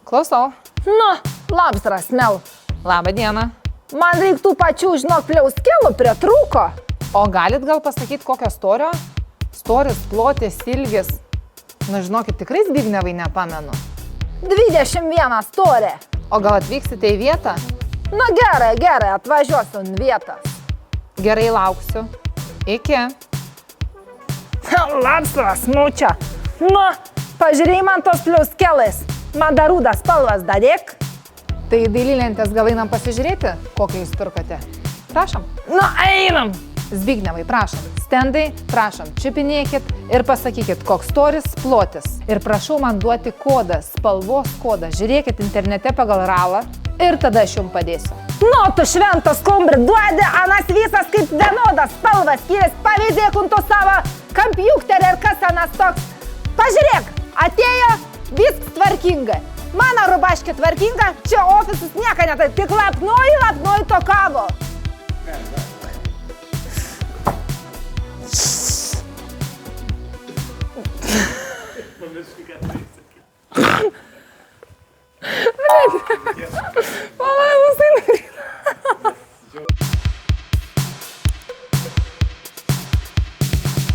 Klausau. Nu, labas, Rasmel. Labą dieną. Man reiktų pačių, žinok, pliauskėlų pritrūko. O galit gal pasakyti, kokio storio? Storis, plotis, ilgis. Na, žinokit, tikrai Zbignevai nepamenu. 21 storė. O gal atvyksite į vietą? Nu, gerai, atvažiuosiu ant vietos. Gerai, lauksiu. Iki. Labas, Rasmučia. Nu, pažiūrėjai man tos pliauskėlais. Man dar rūdas spalvas dadėk. Tai dailylentės gal einam pasižiūrėti, kokią jūs pirkote? Prašom. Nu, einam. Zbignevai, prašom. Stendai, prašom, čiupinėkit ir pasakykit, koks storis, plotis. Ir prašau man duoti kodą, spalvos kodą. Žiūrėkit internete pagal ralą ir tada aš jums padėsiu. Nu, tu šventas kumbri, duodi, anas visas kaip vienodas spalvas, skiriasi, pavyzdėk tu savo kompiuterį ir kas anas toks. Pažiūrėk, atėjo viskas tvarkinga. Mano rubaškė tvarkinga, čia ofisas nieka netai, tik lapnoji to kavo. Pamirškai, ką tai sakyti.